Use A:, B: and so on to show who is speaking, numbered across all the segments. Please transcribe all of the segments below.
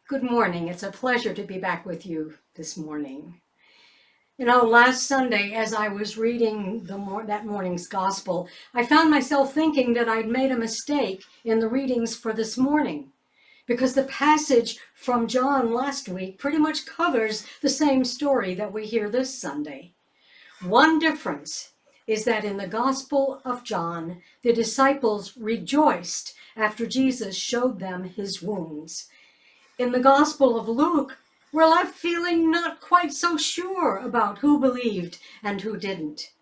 A: Good morning. It's a pleasure to be back with you this morning. Last Sunday, as I was reading that morning's gospel, I found myself thinking that I'd made a mistake in the readings for this morning, because the passage from John last week pretty much covers the same story that we hear this Sunday. One difference is that in the Gospel of John, the disciples rejoiced after Jesus showed them his wounds. In the Gospel of Luke, we're left feeling not quite so sure about who believed and who didn't.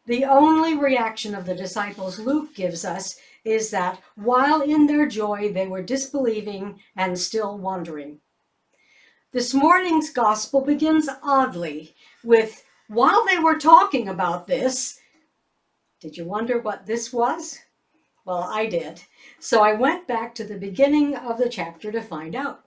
A: The only reaction of the disciples Luke gives us is that while in their joy, they were disbelieving and still wondering. This morning's Gospel begins oddly with, while they were talking about this. Did you wonder what this was? Well, I did. So I went back to the beginning of the chapter to find out.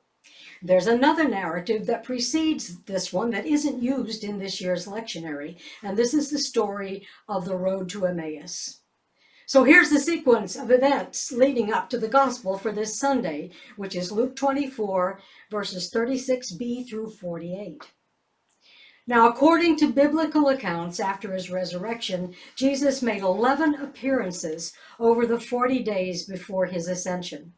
A: There's another narrative that precedes this one that isn't used in this year's lectionary, and this is the story of the road to Emmaus. So here's the sequence of events leading up to the gospel for this Sunday, which is Luke 24, verses 36b through 48. Now, according to biblical accounts, after his resurrection, Jesus made 11 appearances over the 40 days before his ascension.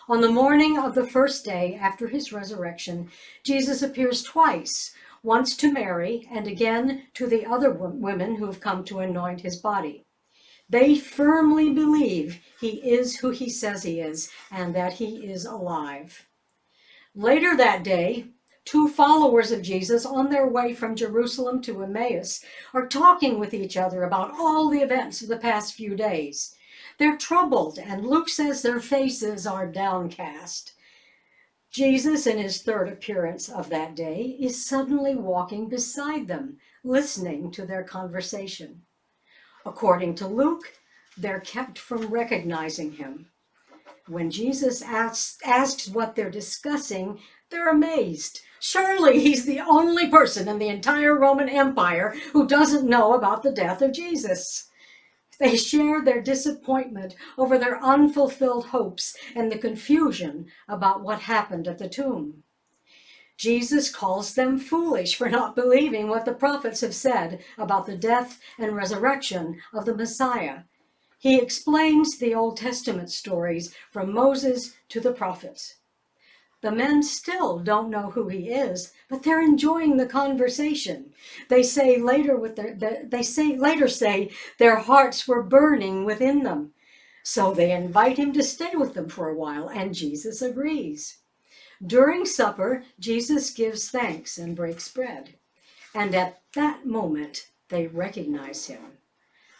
A: On the morning of the first day after his resurrection, Jesus appears twice, once to Mary and again to the other women who have come to anoint his body. They firmly believe he is who he says he is and that he is alive. Later that day, two followers of Jesus on their way from Jerusalem to Emmaus are talking with each other about all the events of the past few days. They're troubled, and Luke says their faces are downcast. Jesus, in his third appearance of that day, is suddenly walking beside them, listening to their conversation. According to Luke, they're kept from recognizing him. When Jesus asks what they're discussing, they're amazed. Surely he's the only person in the entire Roman Empire who doesn't know about the death of Jesus. They share their disappointment over their unfulfilled hopes and the confusion about what happened at the tomb. Jesus calls them foolish for not believing what the prophets have said about the death and resurrection of the Messiah. He explains the Old Testament stories from Moses to the prophets. The men still don't know who he is, but they're enjoying the conversation. They say their hearts were burning within them. So they invite him to stay with them for a while, and Jesus agrees. During supper, Jesus gives thanks and breaks bread. And at that moment, they recognize him.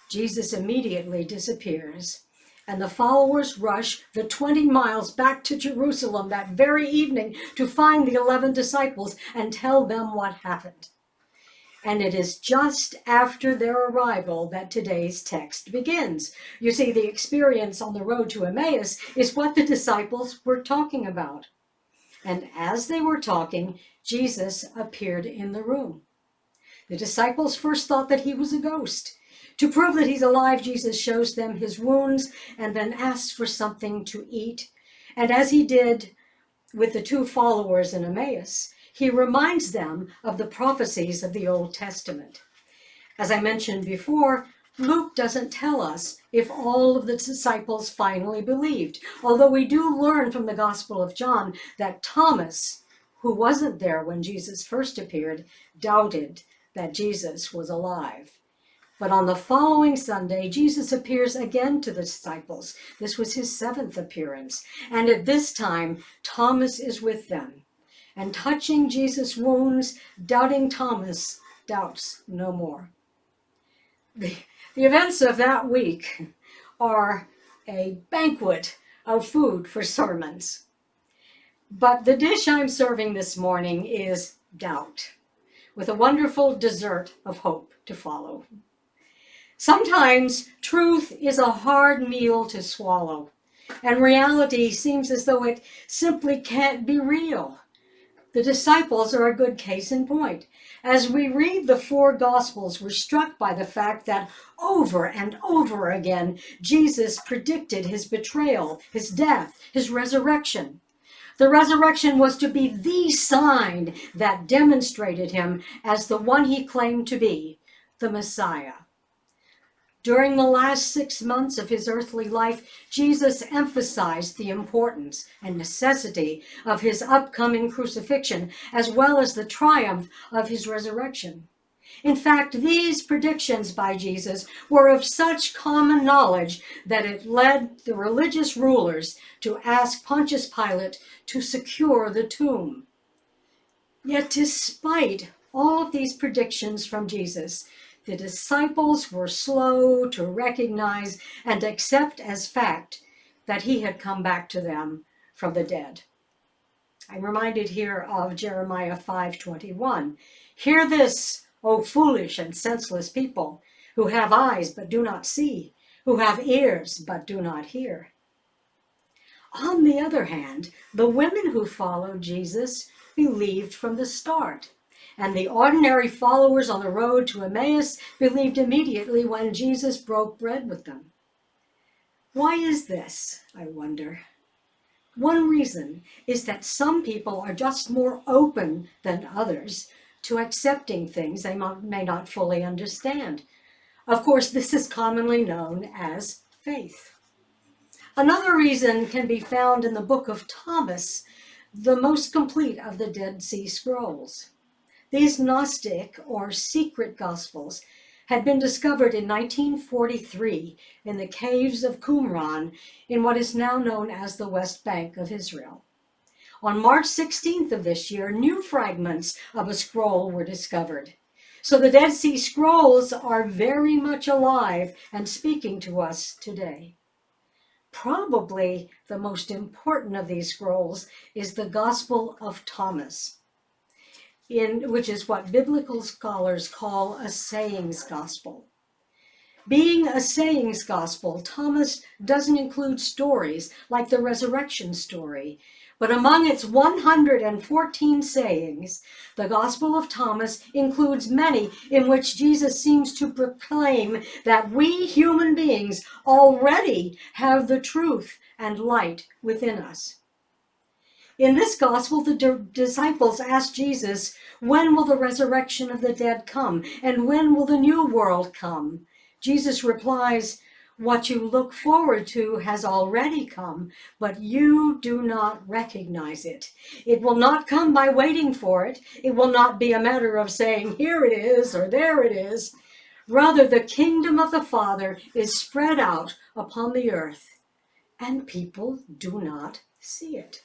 A: Jesus immediately disappears, and the followers rush the 20 miles back to Jerusalem that very evening to find the 11 disciples and tell them what happened. And it is just after their arrival that today's text begins. You see, the experience on the road to Emmaus is what the disciples were talking about. And as they were talking, Jesus appeared in the room. The disciples first thought that he was a ghost. To prove that he's alive, Jesus shows them his wounds and then asks for something to eat. And as he did with the two followers in Emmaus, he reminds them of the prophecies of the Old Testament. As I mentioned before, Luke doesn't tell us if all of the disciples finally believed, although we do learn from the Gospel of John that Thomas, who wasn't there when Jesus first appeared, doubted that Jesus was alive. But on the following Sunday, Jesus appears again to the disciples. This was his 7th appearance. And at this time, Thomas is with them. And touching Jesus' wounds, doubting Thomas doubts no more. The events of that week are a banquet of food for sermons. But the dish I'm serving this morning is doubt, with a wonderful dessert of hope to follow. Sometimes truth is a hard meal to swallow, and reality seems as though it simply can't be real. The disciples are a good case in point. As we read the 4 Gospels, we're struck by the fact that over and over again, Jesus predicted his betrayal, his death, his resurrection. The resurrection was to be the sign that demonstrated him as the one he claimed to be, the Messiah. During the last 6 months of his earthly life, Jesus emphasized the importance and necessity of his upcoming crucifixion, as well as the triumph of his resurrection. In fact, these predictions by Jesus were of such common knowledge that it led the religious rulers to ask Pontius Pilate to secure the tomb. Yet despite all of these predictions from Jesus, the disciples were slow to recognize and accept as fact that he had come back to them from the dead. I'm reminded here of Jeremiah 5:21. Hear this, O foolish and senseless people, who have eyes but do not see, who have ears but do not hear. On the other hand, the women who followed Jesus believed from the start, and the ordinary followers on the road to Emmaus believed immediately when Jesus broke bread with them. Why is this, I wonder? One reason is that some people are just more open than others to accepting things they may not fully understand. Of course, this is commonly known as faith. Another reason can be found in the book of Thomas, the most complete of the Dead Sea Scrolls. These Gnostic or secret Gospels had been discovered in 1943 in the caves of Qumran in what is now known as the West Bank of Israel. On March 16th of this year, new fragments of a scroll were discovered. So the Dead Sea Scrolls are very much alive and speaking to us today. Probably the most important of these scrolls is the Gospel of Thomas, which is what biblical scholars call a sayings gospel. Being a sayings gospel, Thomas doesn't include stories like the resurrection story, but among its 114 sayings, the Gospel of Thomas includes many in which Jesus seems to proclaim that we human beings already have the truth and light within us. In this gospel, the disciples asked Jesus, when will the resurrection of the dead come? And when will the new world come? Jesus replies, what you look forward to has already come, but you do not recognize it. It will not come by waiting for it. It will not be a matter of saying, here it is, or there it is. Rather, the kingdom of the Father is spread out upon the earth, and people do not see it.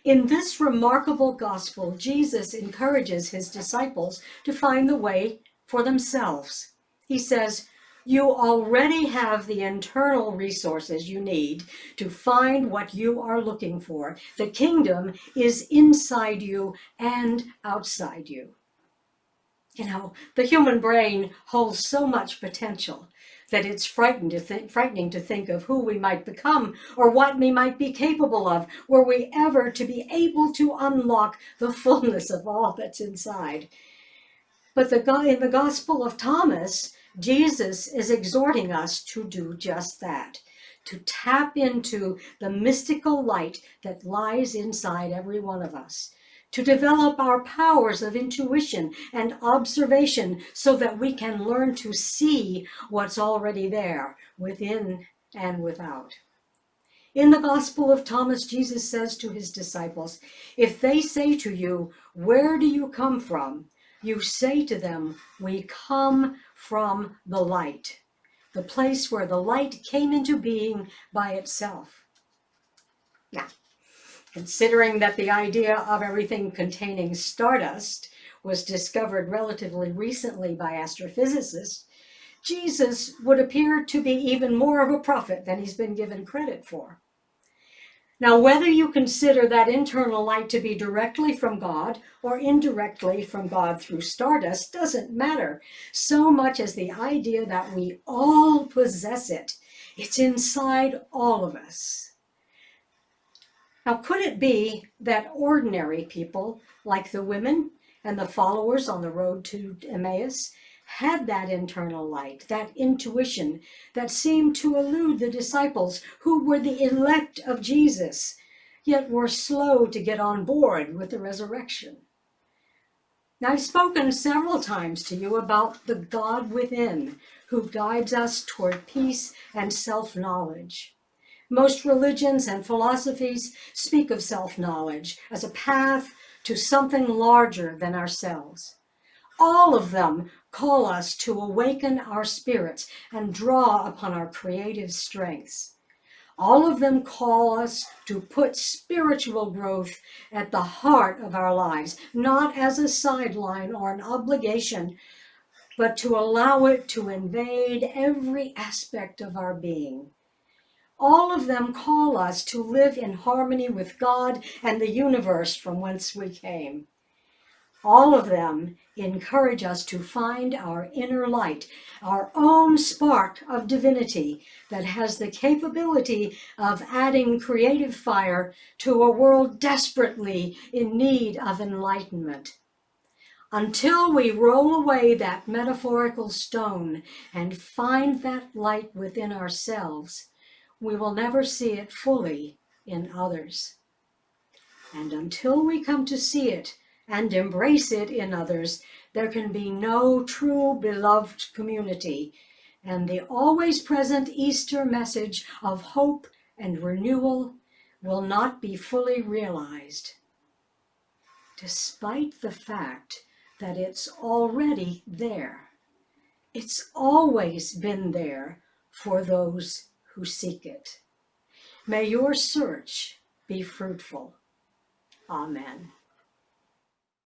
A: In this remarkable gospel, Jesus encourages his disciples to find the way for themselves. He says, you already have the internal resources you need to find what you are looking for. The kingdom is inside you and outside you. You know, the human brain holds so much potential that it's frightening to think of who we might become or what we might be capable of were we ever to be able to unlock the fullness of all that's inside. But in the Gospel of Thomas, Jesus is exhorting us to do just that, to tap into the mystical light that lies inside every one of us, to develop our powers of intuition and observation so that we can learn to see what's already there, within and without. In the Gospel of Thomas, Jesus says to his disciples, if they say to you, where do you come from? You say to them, we come from the light, the place where the light came into being by itself. Now, considering that the idea of everything containing stardust was discovered relatively recently by astrophysicists, Jesus would appear to be even more of a prophet than he's been given credit for. Now, whether you consider that internal light to be directly from God or indirectly from God through stardust doesn't matter so much as the idea that we all possess it. It's inside all of us. Now, could it be that ordinary people, like the women and the followers on the road to Emmaus, had that internal light, that intuition that seemed to elude the disciples who were the elect of Jesus, yet we're slow to get on board with the resurrection. Now, I've spoken several times to you about the God within who guides us toward peace and self-knowledge. Most religions and philosophies speak of self-knowledge as a path to something larger than ourselves. All of them call us to awaken our spirits and draw upon our creative strengths. All of them call us to put spiritual growth at the heart of our lives, not as a sideline or an obligation, but to allow it to invade every aspect of our being. All of them call us to live in harmony with God and the universe from whence we came. All of them encourage us to find our inner light, our own spark of divinity that has the capability of adding creative fire to a world desperately in need of enlightenment. Until we roll away that metaphorical stone and find that light within ourselves, we will never see it fully in others. And until we come to see it and embrace it in others, there can be no true beloved community, and the always present Easter message of hope and renewal will not be fully realized, despite the fact that it's already there. It's always been there for those who seek it. May your search be fruitful. Amen.